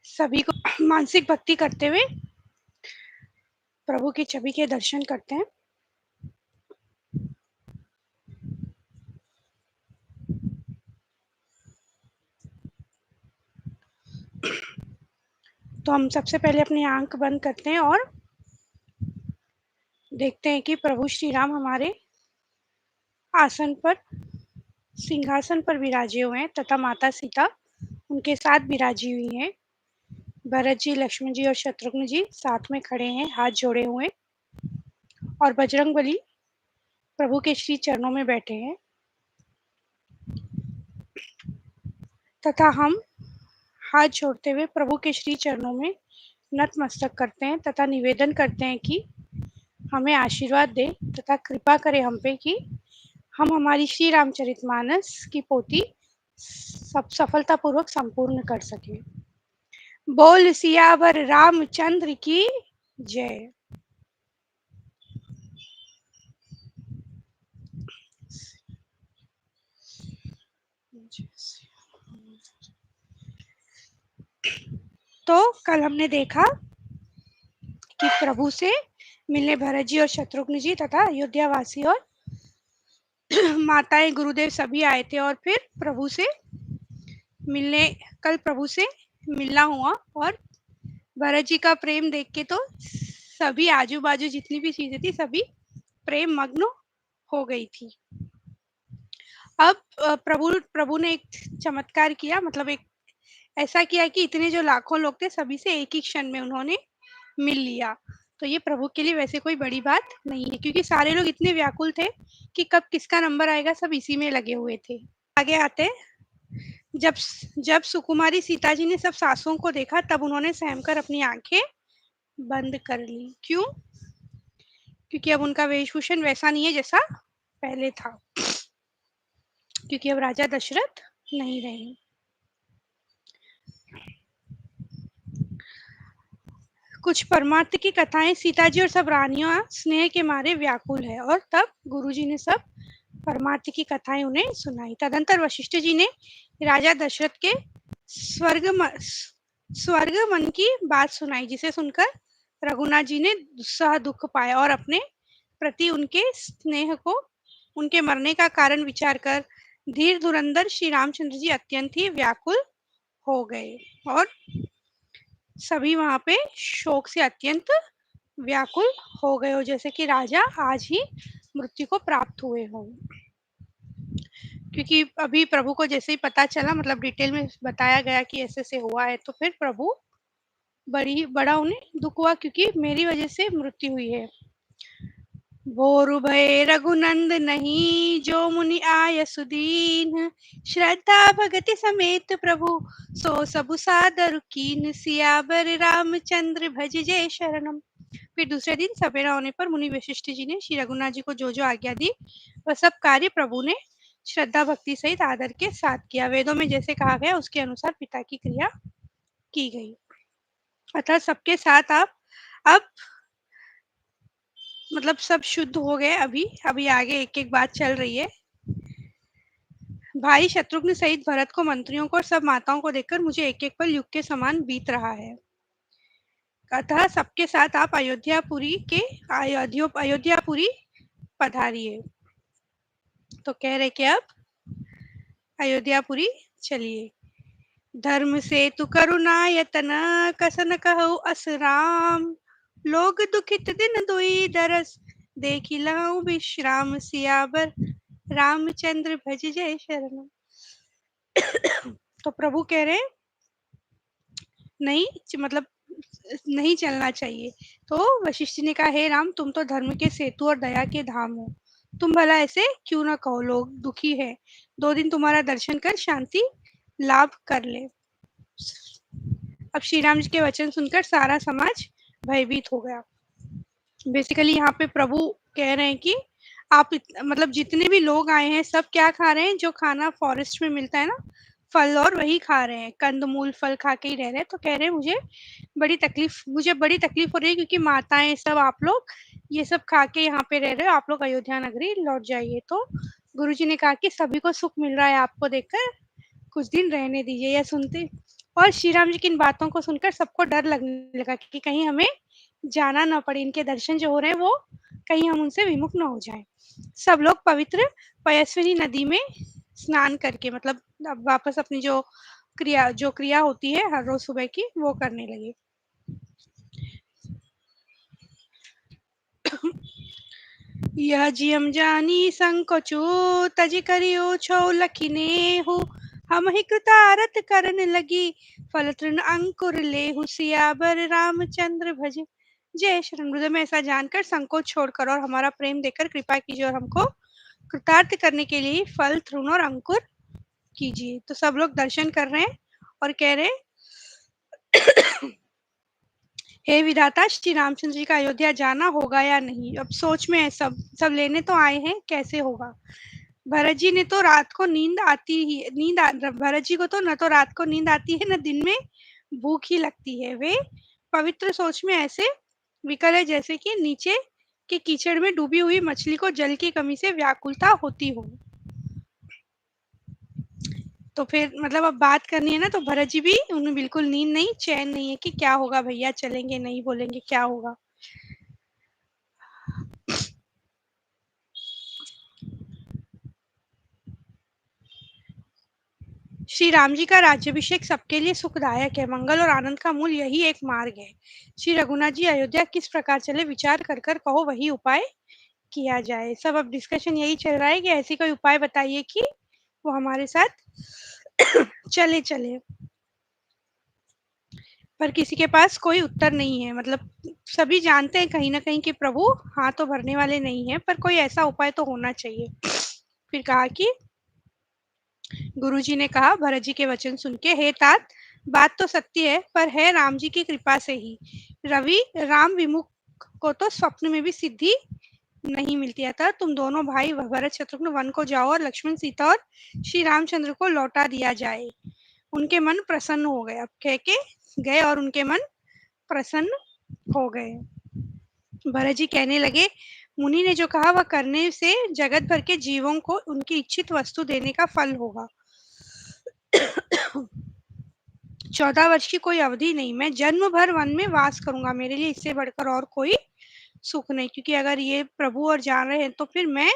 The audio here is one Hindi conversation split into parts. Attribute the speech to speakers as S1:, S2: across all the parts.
S1: सभी को मानसिक भक्ति करते हुए प्रभु की छवि के दर्शन करते हैं। तो हम सबसे पहले अपनी आंख बंद करते हैं और देखते हैं कि प्रभु श्री राम हमारे आसन पर, सिंहासन पर विराजे हुए हैं तथा माता सीता उनके साथ विराजी हुई हैं। भरत जी, लक्ष्मण जी और शत्रुघ्न जी साथ में खड़े हैं, हाथ जोड़े हुए, और बजरंगबली प्रभु के श्री चरणों में बैठे हैं तथा हम हाथ जोड़ते हुए प्रभु के श्री चरणों में नतमस्तक करते हैं तथा निवेदन करते हैं कि हमें आशीर्वाद दे तथा कृपा करे हम पे कि हम हमारी श्री रामचरितमानस की पोथी सब सफलतापूर्वक संपूर्ण कर सके। बोल सियावर रामचंद्र की जय। तो कल हमने देखा कि प्रभु से मिलने भरत जी और शत्रुघ्न जी तथा अयोध्या वासी और माताएं, गुरुदेव सभी आए थे और फिर प्रभु से मिलने, कल प्रभु से मिलना हुआ और भरत जी का प्रेम देख के तो सभी आजू बाजू जितनी भी चीजें थी सभी प्रेम मग्न हो गई थी। अब प्रभु ने एक चमत्कार किया, मतलब एक ऐसा किया कि इतने जो लाखों लोग थे सभी से एक ही क्षण में उन्होंने मिल लिया। तो ये प्रभु के लिए वैसे कोई बड़ी बात नहीं है, क्योंकि सारे लोग इतने व्याकुल थे कि कब किसका नंबर आएगा, सब इसी में लगे हुए थे। आगे आते, जब जब सुकुमारी सीता जी ने सब सासुओं को देखा तब उन्होंने सहमकर अपनी आंखें बंद कर ली। क्यों? क्योंकि अब उनका वेशभूषण वैसा नहीं है जैसा पहले था, क्योंकि अब राजा दशरथ नहीं रहे। कुछ परमार्थ की कथाएं सीता जी और सब रानियां स्नेह के मारे व्याकुल है, और तब गुरुजी ने सब परमार्थ की कथाएं उन्हें सुनाई। तदंतर वशिष्ठ जी ने राजा दशरथ के स्वर्ग मन की बात सुनाई, जिसे सुनकर रघुनाथ जी ने दुस्सह दुख पाया और अपने प्रति उनके स्नेह को, उनके मरने का कारण विचार कर धीर धुरंधर श्री रामचंद्र जी अत्यंत ही व्याकुल हो गए और सभी वहां पे शोक से अत्यंत व्याकुल हो गए हो, जैसे कि राजा आज ही मृत्यु को प्राप्त हुए हों। क्योंकि अभी प्रभु को जैसे ही पता चला, मतलब डिटेल में बताया गया कि ऐसे से हुआ है, तो फिर प्रभु बड़ा उन्हें दुख हुआ, क्योंकि मेरी वजह से मृत्यु हुई है। भोरु भय रघुनंद नहीं, जो मुनि आय सुदीन, श्रद्धा भगति समेत प्रभु सो सबु सादर कीन, सियावर रामचंद्र भज जय शरणम। फिर दूसरे दिन सवेरा होने पर मुनि वशिष्ठ जी ने श्री रघुनाथ जी को जो जो आज्ञा दी वह सब कार्य प्रभु ने श्रद्धा भक्ति सहित आदर के साथ किया। वेदों में जैसे कहा गया उसके अनुसार पिता की क्रिया की गई। अतः सबके साथ आप अब मतलब सब शुद्ध हो गए। अभी आगे एक एक बात चल रही है। भाई शत्रुघ्न सहित भरत को, मंत्रियों को और सब माताओं को देखकर मुझे एक एक पल युग के समान बीत रहा है। अतः सबके साथ आप अयोध्यापुरी पधारिए। तो कह रहे कि अब अयोध्यापुरी चलिए। धर्म से तु करुणायतन, कसन कहु अस राम, लोग दुखित दिन दुई दरस, देखी लहु विश्राम, सियावर रामचंद्र भज जय शरणम। तो प्रभु कह रहे नहीं, मतलब नहीं चलना चाहिए। तो वशिष्ठ ने कहा, हे राम, तुम तो धर्म के सेतु और दया के धाम हो, तुम भला ऐसे क्यों ना कहो, लोग दुखी है, 2 दिन तुम्हारा दर्शन कर शांति लाभ कर ले। अब श्री राम जी के वचन सुनकर सारा समाज भयभीत हो गया। बेसिकली यहाँ पे प्रभु कह रहे हैं कि आप मतलब जितने भी लोग आए हैं सब क्या खा रहे हैं, जो खाना फॉरेस्ट में मिलता है ना, फल, और वही खा रहे हैं, कंदमूल फल खा के ही रह रहे हैं। तो कह रहे हैं मुझे बड़ी तकलीफ हो रही है, क्योंकि माताएं सब आप लोग ये सब खा के यहाँ पे रह रहे हो, आप लोग अयोध्या नगरी लौट जाइए। तो गुरुजी ने कहा कि सभी को सुख मिल रहा है आपको देखकर, कुछ दिन रहने दीजिए। यह सुनते और श्री राम जी की इन बातों को सुनकर सबको डर लगने लगा कि कहीं हमें जाना ना पड़े, इनके दर्शन जो हो रहे हैं वो कहीं हम उनसे विमुख ना हो जाएँ। सब लोग पवित्र पयस्विनी नदी में स्नान करके मतलब अब वापस अपनी जो क्रिया होती है हर रोज़ सुबह की वो करने लगे। यह जियम जानी संकोचो तज करियो छो लखिनेहु हम ही कृतारत करन लगी फल तृण अंकुर लेहु सियावर रामचंद्र भज। जय शरण हृदय में ऐसा जानकर संकोच छोड़कर और हमारा प्रेम देकर कृपा कीजिए और हमको कृतार्थ करने के लिए फल तृण और अंकुर कीजिए। तो सब लोग दर्शन कर रहे हैं और कह रहे हे विधाता श्री रामचंद्र जी का अयोध्या जाना होगा या नहीं। अब सोच में है सब सब लेने तो आए हैं, कैसे होगा। भरत जी ने तो रात को नींद आती ही भरत जी को तो न तो रात को नींद आती है न दिन में भूख ही लगती है। वे पवित्र सोच में ऐसे विकल है जैसे कि नीचे के कीचड़ में डूबी हुई मछली को जल की कमी से व्याकुलता होती हो। तो फिर मतलब अब बात करनी है ना, तो भरत जी भी उन्हें बिल्कुल नींद नहीं, चैन नहीं है कि क्या होगा भैया, चलेंगे नहीं बोलेंगे क्या होगा। श्री राम जी का राज्याभिषेक सबके लिए सुखदायक है, मंगल और आनंद का मूल यही एक मार्ग है। श्री रघुनाथ जी अयोध्या किस प्रकार चले विचार कर कर कहो वही उपाय किया जाए। सब अब डिस्कशन यही चल रहा है कि ऐसी कोई उपाय बताइए कि वो हमारे साथ चले चले। पर किसी के पास कोई उत्तर नहीं है, मतलब सभी जानते हैं कहीं ना कहीं कि प्रभु हाथ तो भरने वाले नहीं है, पर कोई ऐसा उपाय तो होना चाहिए। फिर कहा कि गुरुजी ने कहा भरत जी के वचन सुन के, हे तात बात तो सत्य है पर है राम जी की कृपा से ही। रवि राम विमुख को तो स्वप्न में भी सिद्धि नहीं मिलती। अतः तुम दोनों भाई भरत शत्रुघ्न वन को जाओ और लक्ष्मण सीता और श्री रामचंद्र को लौटा दिया जाए। उनके मन प्रसन्न हो गए। अब कह के गए और उनके मन प्रसन्न हो गए। भरत जी कहने लगे, मुनि ने जो कहा वह करने से जगत भर के जीवों को उनकी इच्छित वस्तु देने का फल होगा। 14 वर्ष की कोई अवधि नहीं, मैं जन्म भर वन में वास करूंगा, मेरे लिए इससे बढ़कर और कोई सुख नहीं। क्योंकि अगर ये प्रभु और जान रहे हैं तो फिर मैं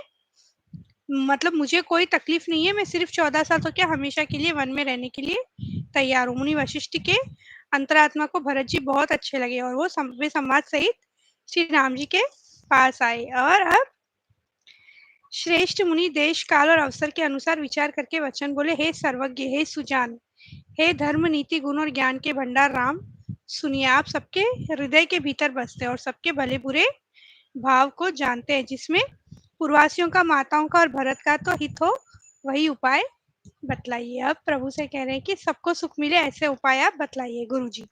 S1: मतलब मुझे कोई तकलीफ नहीं है, मैं सिर्फ 14 साल तो क्या हमेशा के लिए वन में रहने के लिए तैयार हूँ। मुनि वशिष्ठ के अंतरात्मा को भरत जी बहुत अच्छे लगे और वे संवाद सहित श्री राम जी के पास आए। और अब श्रेष्ठ मुनि देश काल और अवसर के अनुसार विचार करके वचन बोले, हे सर्वज्ञ, हे सुजान, हे धर्म नीति गुण और ज्ञान के भंडार राम, सुनिए आप सबके हृदय के भीतर बसते और सबके भले बुरे भाव को जानते हैं, जिसमें पूर्वासियों का, माताओं का और भरत का तो हित हो, वही उपाय बतलाइए। अब प्रभु से कह रहे हैं कि सबको सुख मिले ऐसे उपाय आप बतलाइए गुरुजी।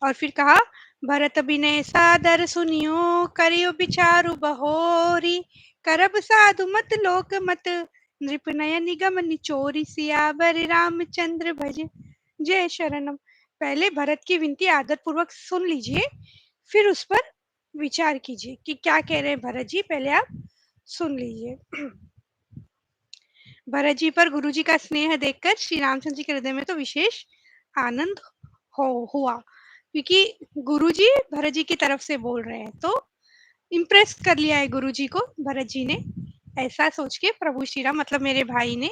S1: और फिर कहा, भरत बिनय सादर सुनियो करियो विचारु बहोरी करब साधु मत लोक मत नृप नयन निगम निचोरी सियावर रामचंद्र भज। जय शरणम। पहले भरत की विनती आदर पूर्वक सुन लीजिए, फिर उस पर विचार कीजिए कि क्या कह रहे हैं भरत जी, पहले आप सुन लीजिए। भरत जी पर गुरु जी का स्नेह देखकर श्री रामचंद्र जी के हृदय में तो विशेष आनंद हुआ, क्योंकि गुरु जी भरत जी की तरफ से बोल रहे हैं, तो इम्प्रेस कर लिया है गुरु जी को भरत जी ने। ऐसा सोच के प्रभु श्री राम मतलब मेरे भाई ने,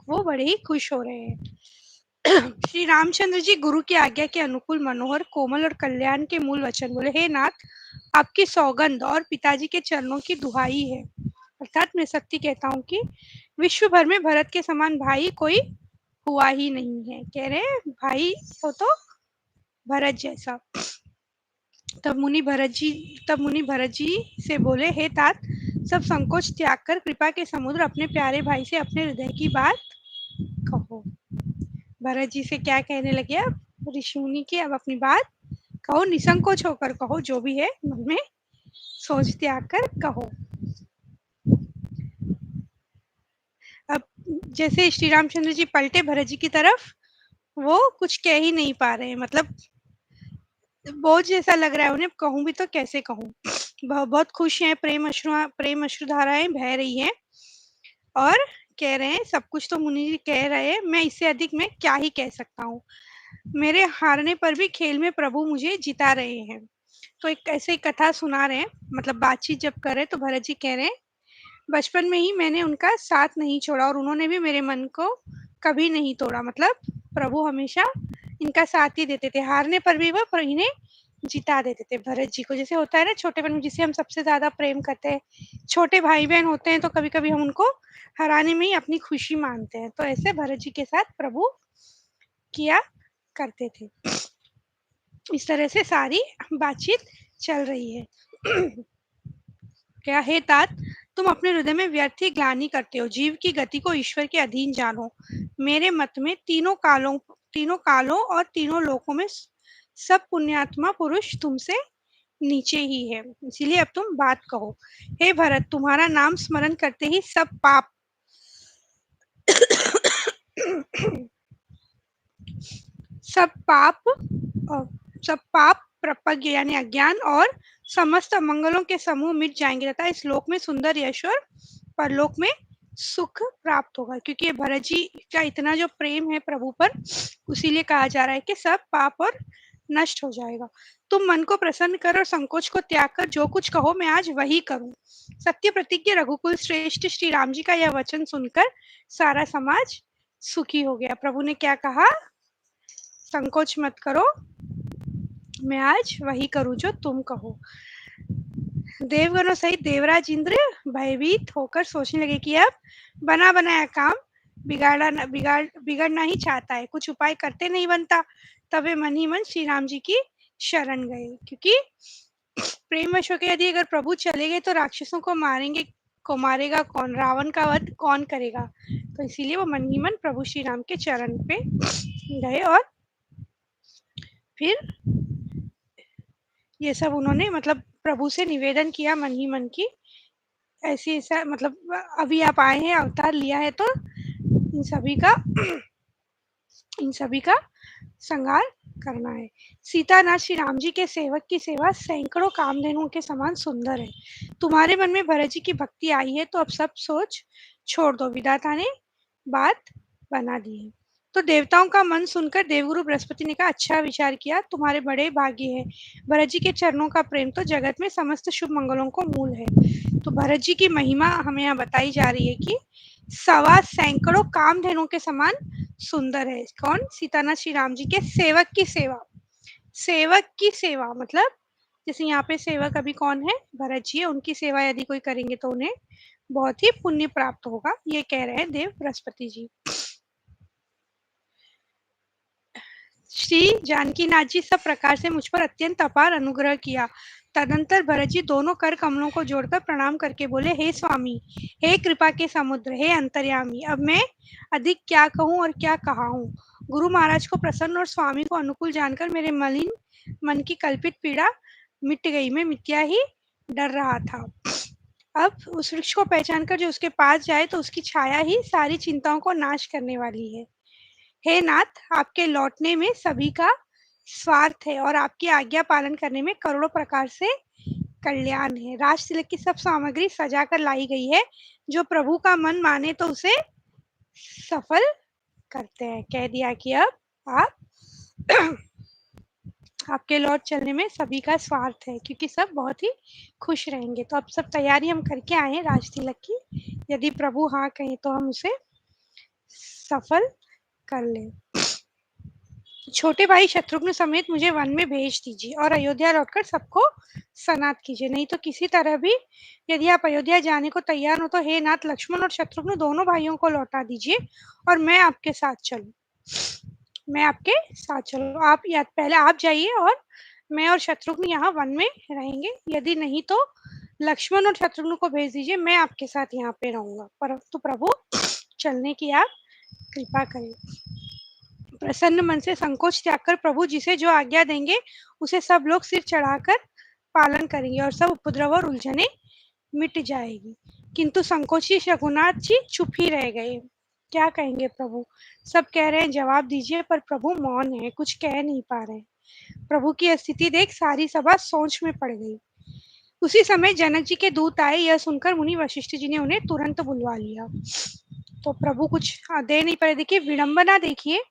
S1: वो बड़े ही खुश हो रहे हैं। श्री रामचंद्र जी गुरु की आज्ञा के अनुकूल मनोहर कोमल और कल्याण के मूल वचन बोले, हे नाथ आपकी सौगंध और पिताजी के चरणों की दुहाई है, अर्थात मैं सत्य कहता हूँ कि विश्व भर में भरत के समान भाई कोई हुआ ही नहीं है। कह रहे हैं भाई हो तो भरत जैसा। तब मुनि भरत जी से बोले, हे तात सब संकोच त्याग कर कृपा के समुद्र अपने प्यारे भाई से अपने हृदय की बात कहो। भरत जी से क्या कहने लगे, अब ऋषि मुनि की अब अपनी बात कहो, निसंकोच होकर कहो, जो भी है मन में सोच त्याग कर कहो। अब जैसे श्री रामचंद्र जी पलटे भरत जी की तरफ, वो कुछ कह ही नहीं पा रहे हैं, मतलब बोझ जैसा लग रहा है उन्हें, कहूं भी तो कैसे कहूं। बहुत खुश हैं, प्रेम अश्रुधाराएँ बह रही हैं और कह रहे हैं सब कुछ तो मुनि जी कह रहे हैं, मैं इससे अधिक मैं क्या ही कह सकता हूँ। मेरे हारने पर भी खेल में प्रभु मुझे जिता रहे हैं। तो एक ऐसे ही कथा सुना रहे हैं, मतलब बातचीत जब कर रहे हैं तो भरत जी कह रहे हैं, बचपन में ही मैंने उनका साथ नहीं छोड़ा और उन्होंने भी मेरे मन को कभी नहीं तोड़ा। मतलब प्रभु हमेशा इनका साथ ही देते थे, हारने पर भी वो इन्हें जिता देते थे भरत जी को। जैसे होता है ना छोटेपन में जिसे हम सबसे ज़्यादा प्रेम करते हैं, छोटे भाई-बहन होते हैं तो कभी-कभी हम उनको हराने में ही अपनी खुशी मानते हैं। तो ऐसे भरत जी के साथ प्रभु किया करते थे। इस तरह से सारी बातचीत चल रही है। क्या हे तात, तुम अपने हृदय में व्यर्थ ही ग्लानि करते हो, जीव की गति को ईश्वर के अधीन जानो। मेरे मत में तीनों कालों और तीनों लोकों में सब पुण्यात्मा पुरुष तुमसे नीचे ही है, इसीलिए अब तुम बात कहो। हे भरत, तुम्हारा नाम स्मरण करते ही सब पाप सब पाप प्रपज्ञ यानी अज्ञान और समस्त अमंगलों के समूह मिट जाएंगे तथा इस लोक में सुंदर यश और परलोक में सुख प्राप्त होगा। क्योंकि ये भरत जी का इतना जो प्रेम है प्रभु पर, उसीलिए कहा जा रहा है कि सब पाप और नष्ट हो जाएगा। तुम मन को प्रसन्न कर और संकोच को त्याग कर जो कुछ कहो मैं आज वही करूं। सत्य प्रतिज्ञ रघुकुल श्रेष्ठ श्री राम जी का यह वचन सुनकर सारा समाज सुखी हो गया। प्रभु ने क्या कहा, संकोच मत करो, मैं आज वही करूं जो तुम कहो। देवगणों सहित देवराज इंद्र भयभीत होकर सोचने लगे कि अब बना बनाया काम बिगड़ना ही चाहता है, कुछ उपाय करते नहीं बनता। तब वे मन ही मन श्री राम जी की शरण गए, क्योंकि प्रेम वश होकर यदि अगर प्रभु चले गए तो राक्षसों को मारेगा कौन, रावण का वध कौन करेगा। तो इसीलिए वो मन ही मन प्रभु श्री राम के चरण पे गए और फिर ये सब उन्होंने मतलब प्रभु से निवेदन किया मन ही मन की, ऐसी ऐसा मतलब अभी आप आए हैं, अवतार लिया है तो इन सभी का इन सभी का संहार करना है। सीतानाथ श्री राम जी के सेवक की सेवा सैकड़ों कामधेनुओं के समान सुंदर है। तुम्हारे मन में भरत जी की भक्ति आई है तो अब सब सोच छोड़ दो, विधाता ने बात बना दी है। तो देवताओं का मन सुनकर देवगुरु बृहस्पति ने कहा, अच्छा विचार किया, तुम्हारे बड़े भाग्य है। भरत जी के चरणों का प्रेम तो जगत में समस्त शुभ मंगलों को मूल है। तो भरत जी की महिमा हमें यहाँ बताई जा रही है कि सवा सैकड़ों कामधेनुओं के समान सुंदर है। कौन? सीतानाथ श्री राम जी के सेवक की सेवा। सेवक की सेवा मतलब जैसे यहाँ पे सेवक अभी कौन है? भरत जी है। उनकी सेवा यदि कोई करेंगे तो उन्हें बहुत ही पुण्य प्राप्त होगा, ये कह रहे हैं देव बृहस्पति जी। श्री जानकीनाथ जी सब प्रकार से मुझ पर अत्यंत अपार अनुग्रह किया। तदंतर भरत जी दोनों कर कमलों को जोड़कर प्रणाम करके बोले, हे स्वामी, हे कृपा के समुद्र, हे अंतर्यामी, अब मैं अधिक क्या कहूँ और क्या कहा हूँ। गुरु महाराज को प्रसन्न और स्वामी को अनुकूल जानकर मेरे मलिन मन की कल्पित पीड़ा मिट गई। मैं मिथ्या ही डर रहा था। अब उस वृक्ष को पहचान कर जो उसके पास जाए तो उसकी छाया ही सारी चिंताओं को नाश करने वाली है। हे नाथ, आपके लौटने में सभी का स्वार्थ है और आपकी आज्ञा पालन करने में करोड़ों प्रकार से कल्याण है। राज तिलक की सब सामग्री सजा कर लाई गई है, जो प्रभु का मन माने तो उसे सफल करते हैं। कह दिया कि अब आप आपके लौट चलने में सभी का स्वार्थ है, क्योंकि सब बहुत ही खुश रहेंगे। तो अब सब तैयारी हम करके आए हैं राज तिलक की, यदि प्रभु हाँ कहें तो हम उसे सफल कर लें। छोटे भाई शत्रुघ्न समेत मुझे वन में भेज दीजिए और अयोध्या लौटकर सबको सनात कीजिए, नहीं तो किसी तरह भी यदि आप अयोध्या जाने को तैयार हो तो हे नाथ, लक्ष्मण और शत्रुघ्न दोनों भाइयों को लौटा दीजिए और मैं आपके साथ चलूं। मैं आपके साथ चलूं, आप या पहले आप जाइए और मैं और शत्रुघ्न यहाँ वन में रहेंगे, यदि नहीं तो लक्ष्मण और शत्रुघ्न को भेज दीजिए, मैं आपके साथ यहाँ पे रहूंगा, परंतु प्रभु चलने की आप कृपा करें। प्रसन्न मन से संकोच त्याग कर प्रभु जिसे जो आज्ञा देंगे उसे सब लोग सिर चढ़ाकर पालन करेंगे और सब उपद्रव और उलझने मिट जाएगी। किंतु संकोची रघुनाथ जी चुप ही रह गए। क्या कहेंगे प्रभु? सब कह रहे हैं जवाब दीजिए, पर प्रभु मौन है, कुछ कह नहीं पा रहे। प्रभु की स्थिति देख सारी सभा सोच में पड़ गई। उसी समय जनक जी के दूत आए, यह सुनकर मुनि वशिष्ठ जी ने उन्हें तुरंत बुलवा लिया। तो प्रभु कुछ दे नहीं पाए। देखिए विडंबना देखिए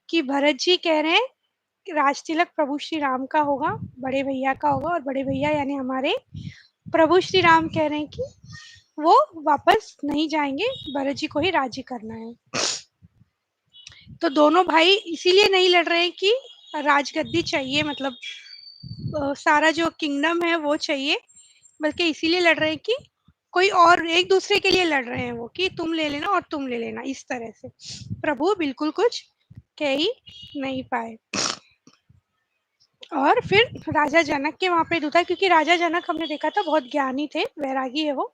S1: कि भरत जी कह रहे हैं कि राज तिलक प्रभु श्री राम का होगा, बड़े भैया का होगा, और बड़े भैया यानी हमारे प्रभु श्री राम कह रहे हैं कि वो वापस नहीं जाएंगे, भरत जी को ही राजी करना है। तो दोनों भाई इसीलिए नहीं लड़ रहे हैं कि राजगद्दी चाहिए, मतलब सारा जो किंगडम है वो चाहिए, बल्कि इसीलिए लड़ रहे हैं कि कोई और एक दूसरे के लिए लड़ रहे हैं वो, कि तुम ले लेना और तुम ले लेना, इस तरह से। प्रभु बिल्कुल कुछ कह ही नहीं पाए। और फिर राजा जनक के वहाँ पे दूता, क्योंकि राजा जनक हमने देखा था बहुत ज्ञानी थे, वैरागी है वो,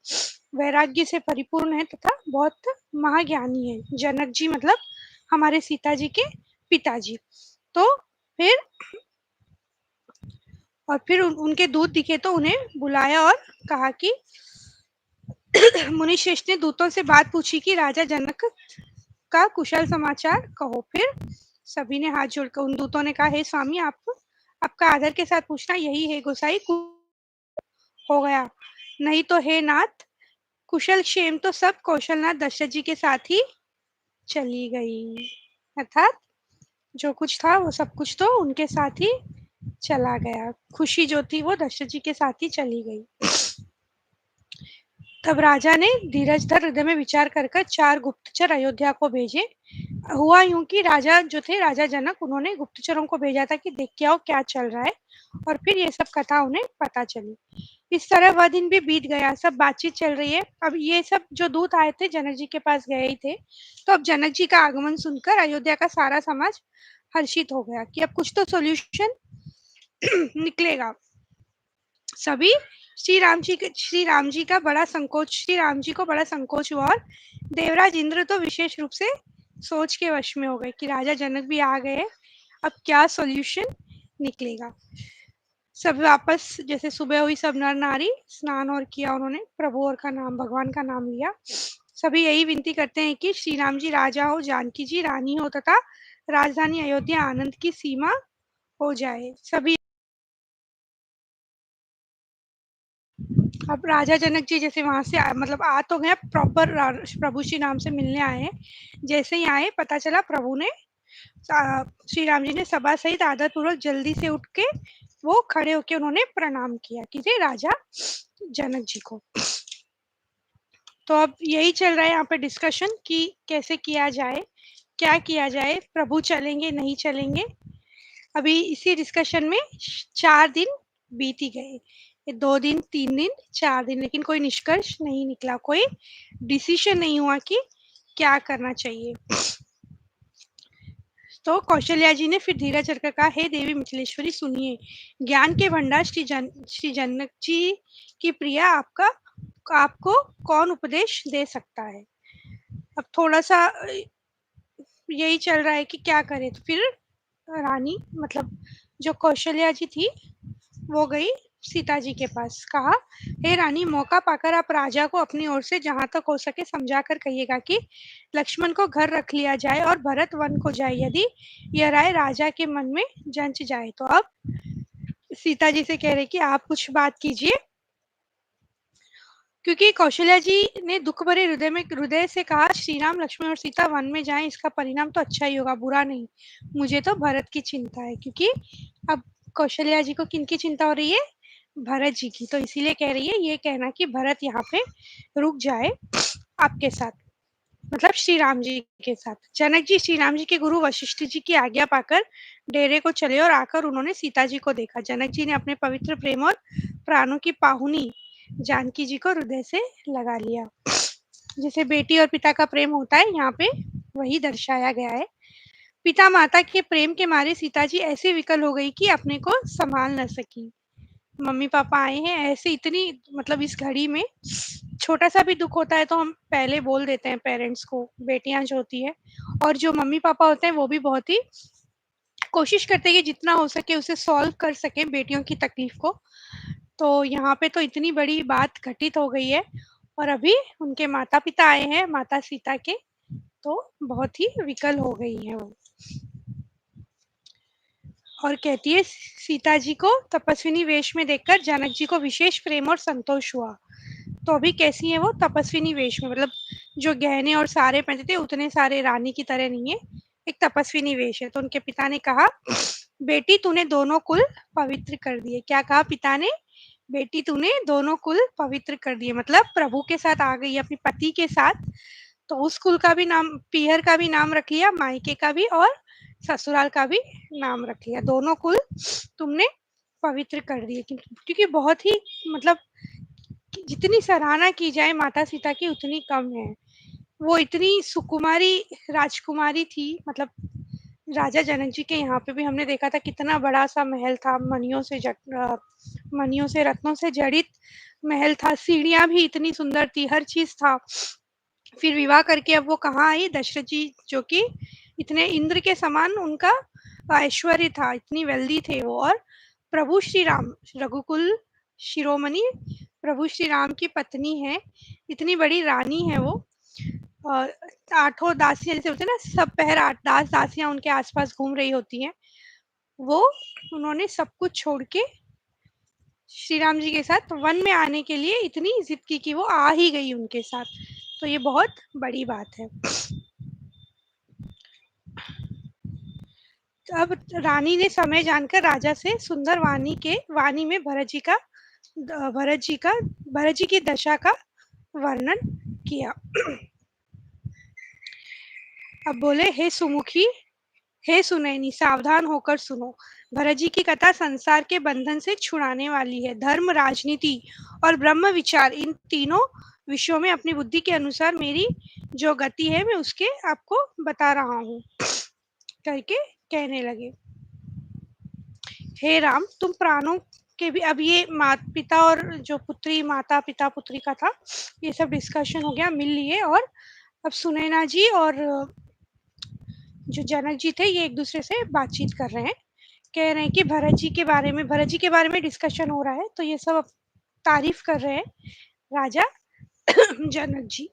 S1: वैराग्य से परिपूर्ण है तथा बहुत महाज्ञानी है जनक जी, मतलब हमारे सीता जी के पिताजी। तो फिर उनके दूत दिखे तो उन्हें बुलाया और कहा कि मुनिश्रेष्ठ ने दूतों से बात पूछी कि राजा जनक का कुशल समाचार कहो। फिर सभी ने हाथ जोड़कर उन दूतों ने कहा, हे स्वामी, आप आपका आदर के साथ पूछना यही है गोसाई, हो गया, नहीं तो हे नाथ, कुशल क्षेम तो सब कौशलनाथ दशरथ जी के साथ ही चली गई। अर्थात जो कुछ था वो सब कुछ तो उनके साथ ही चला गया, खुशी जो थी वो दशरथ जी के साथ ही चली गई। तब राजा ने धीरज धर हृदय में विचार कर कर 4 गुप्तचर अयोध्या को भेजे। हुआ यूं कि राजा जो थे, राजा जनक, उन्होंने गुप्तचरों को भेजा था कि देख के आओ क्या चल रहा है, और फिर ये सब कथा उन्हें पता चली। इस तरह वह दिन भी बीत गया, सब बातचीत चल रही है। अब ये सब जो दूत आए थे जनक जी के पास गए ही थे, तो अब जनक जी का आगमन सुनकर अयोध्या का सारा समाज हर्षित हो गया कि अब कुछ तो सॉल्यूशन निकलेगा। सभी श्री राम जी का बड़ा संकोच श्री राम जी को बड़ा संकोच हुआ, और देवराज इंद्र तो विशेष रूप से सोच के वश में हो गए कि राजा जनक भी आ गए, अब क्या सॉल्यूशन निकलेगा। सब वापस जैसे सुबह हुई, सब नर नारी स्नान और किया, उन्होंने प्रभु और का नाम, भगवान का नाम लिया। सभी यही विनती करते हैं कि श्री राम जी राजा हो, जानकी जी रानी हो, तथा राजधानी अयोध्या आनंद की सीमा हो जाए। सभी अब राजा जनक जी जैसे वहां से मतलब आ तो गए, प्रॉपर प्रभु श्री राम से मिलने आए हैं। जैसे ही आए पता चला प्रभु ने श्री राम जी ने सभा सहित आदर पूर्वक जल्दी से उठ के वो खड़े होके उन्होंने प्रणाम किया किसे, राजा जनक जी को। तो अब यही चल रहा है यहाँ पे डिस्कशन कि कैसे किया जाए, क्या किया जाए, प्रभु चलेंगे नहीं चलेंगे। अभी इसी डिस्कशन में 4 दिन बीत ही गए, 2 दिन, 3 दिन, 4 दिन, लेकिन कोई निष्कर्ष नहीं निकला, कोई डिसीजन नहीं हुआ कि क्या करना चाहिए। तो कौशल्या जी ने फिर धीरज रखकर कहा, हे देवी मिथिलेश्वरी सुनिए, ज्ञान के भंडार श्री जनक जी की प्रिया आपको कौन उपदेश दे सकता है। अब थोड़ा सा यही चल रहा है कि क्या करें। तो फिर रानी, मतलब जो कौशल्या जी थी, वो गई सीता जी के पास, कहा, हे रानी, मौका पाकर आप राजा को अपनी ओर से जहां तक हो सके समझा कर कहिएगा कि लक्ष्मण को घर रख लिया जाए और भरत वन को जाए। यदि यह राय राजा के मन में जंच जाए तो। अब सीता जी से कह रहे कि आप कुछ बात कीजिए, क्योंकि कौशल्या जी ने दुख भरे हृदय से कहा, श्री राम, लक्ष्मण और सीता वन में जाएं, इसका परिणाम तो अच्छा ही होगा, बुरा नहीं। मुझे तो भरत की चिंता है, क्योंकि अब कौशल्या जी को किनकी चिंता हो रही है, भरत जी की। तो इसीलिए कह रही है ये कहना कि भरत यहाँ पे रुक जाए आपके साथ, मतलब श्री राम जी के साथ। जनक जी श्री राम जी के गुरु वशिष्ठ जी की आज्ञा पाकर डेरे को चले, और आकर उन्होंने सीता जी को देखा। जनक जी ने अपने पवित्र प्रेम और प्राणों की पाहुनी जानकी जी को हृदय से लगा लिया। जैसे बेटी और पिता का प्रेम होता है, यहाँ पे वही दर्शाया गया है। पिता माता के प्रेम के मारे सीता जी ऐसे विकल हो गई कि अपने को संभाल न सकी। मम्मी पापा आए हैं ऐसे, इतनी मतलब इस घड़ी में छोटा सा भी दुख होता है तो हम पहले बोल देते हैं पेरेंट्स को, बेटियां जो होती है, और जो मम्मी पापा होते हैं वो भी बहुत ही कोशिश करते हैं कि जितना हो सके उसे सॉल्व कर सके बेटियों की तकलीफ को। तो यहाँ पे तो इतनी बड़ी बात घटित हो गई है, और अभी उनके माता पिता आए हैं, माता सीता के, तो बहुत ही विकल हो गई है वो। और कहती है सीता जी को तपस्विनी वेश में देखकर जनक जी को विशेष प्रेम और संतोष हुआ। तो अभी कैसी है वो तपस्विनी वेश में, मतलब जो गहने और सारे पहनते थे उतने सारे रानी की तरह नहीं है, एक तपस्विनी वेश है। तो उनके पिता ने कहा, बेटी तूने दोनों कुल पवित्र कर दिए। क्या कहा पिता ने? बेटी तूने दोनों कुल पवित्र कर दिए, मतलब प्रभु के साथ आ गई अपने पति के साथ। तो उस कुल का भी नाम, पीहर का भी नाम रख लिया, मायके का भी और ससुराल का भी नाम रख लिया। दोनों कुल तुमने पवित्र कर दिए। क्योंकि बहुत ही, मतलब जितनी सराहना की जाए माता सीता की उतनी कम है। वो इतनी सुकुमारी राजकुमारी थी, मतलब राजा जनक जी के यहाँ पे भी हमने देखा था कितना बड़ा सा महल था, मणियों से रत्नों से जड़ित महल था, सीढ़ियां भी इतनी सुंदर थी, हर चीज था। फिर विवाह करके अब वो कहाँ आई, दशरथ जी जो कि इतने इंद्र के समान उनका ऐश्वर्य था, इतनी वेल्दी थे वो। और प्रभु श्री राम, रघुकुल शिरोमणि प्रभु श्री राम की पत्नी है, इतनी बड़ी रानी है वो। और आठों दासियां जैसे होते हैं ना, सब पहर 8 10 दासियां उनके आसपास घूम रही होती हैं, वो उन्होंने सब कुछ छोड़ के श्री राम जी के साथ वन में आने के लिए इतनी जिद की कि वो आ ही गई उनके साथ। तो ये बहुत बड़ी बात है। अब रानी ने समय जानकर राजा से सुंदर वाणी में भरत जी की दशा का वर्णन किया। अब बोले, हे सुमुखी, हे सुनैनी, सावधान होकर सुनो। भरत जी की कथा संसार के बंधन से छुड़ाने वाली है। धर्म, राजनीति और ब्रह्म विचार, इन तीनों विषयों में अपनी बुद्धि के अनुसार मेरी जो गति है मैं उसके आपको बता रहा हूँ, करके कहने लगे। हे राम, तुम प्राणों के भी, अब ये पिता और जो पुत्री, माता पिता पुत्री का था, ये सब डिस्कशन हो गया, मिल लिए। और अब सुनैना जी और जो जनक जी थे ये एक दूसरे से बातचीत कर रहे हैं, कह रहे हैं कि भरत जी के बारे में डिस्कशन हो रहा है। तो ये सब तारीफ कर रहे हैं राजा जनक जी।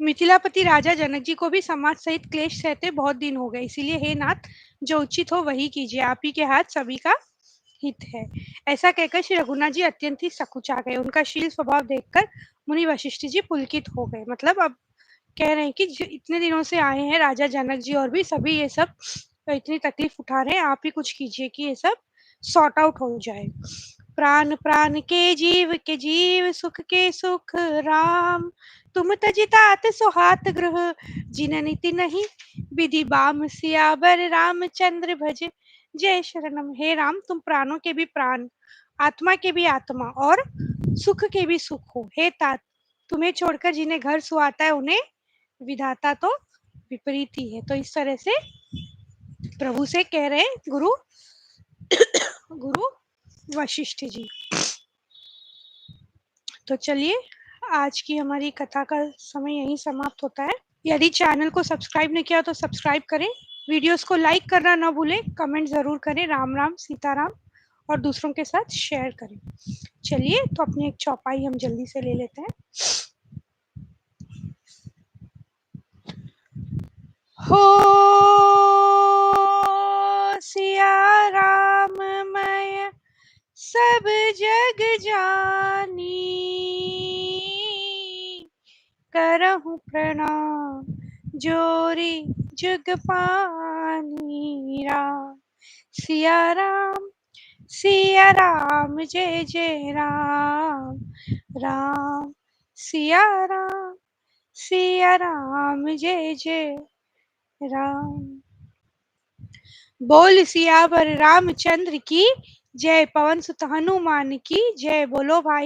S1: मिथिलापति राजा जनक जी को भी समाज सहित क्लेश सहते बहुत दिन हो गए, इसीलिए हे नाथ, जो उचित हो वही कीजिए, आप ही के हाथ सभी का हित है। ऐसा कहकर श्री रघुनाथ जी अत्यंत ही सकुचा गए। उनका शील स्वभाव देखकर मुनि वशिष्ठ जी पुलकित हो गए। मतलब अब कह रहे हैं कि इतने दिनों से आए हैं राजा जनक जी और भी सभी ये सब इतनी तकलीफ उठा रहे हैं, आप ही कुछ कीजिए कि ये सब सॉर्ट आउट हो जाए। प्राण प्राण के जीव, सुख के सुख राम, तुम तजितात सुहात ग्रह, जिन नीति नहीं विधि बाम, सियावर रामचंद्र भज जय शरणम। हे राम, तुम प्राणों के भी प्राण, आत्मा के भी आत्मा और सुख के भी सुख हो। हे तात, तुम्हें छोड़कर जिन्हें घर सुहाता है उन्हें विधाता तो विपरीत ही है। तो इस तरह से प्रभु से कह रहे हैं गुरु वशिष्ठ जी। तो चलिए, आज की हमारी कथा का समय यहीं समाप्त होता है। यदि चैनल को सब्सक्राइब नहीं किया तो सब्सक्राइब करें, वीडियोस को लाइक करना ना भूलें, कमेंट ज़रूर करें, राम राम सीताराम, और दूसरों के साथ शेयर करें। चलिए, तो अपनी एक चौपाई हम जल्दी से ले लेते हैं। हो सिया राम मैं सब जग जानी, करहूँ प्रणाम जोरी जुग पानी। राम सिया राम जय जय राम, राम सिया राम जय जय राम। बोल सियावर रामचंद्र की जय, पवन सुत हनुमान की जय। बोलो भाई।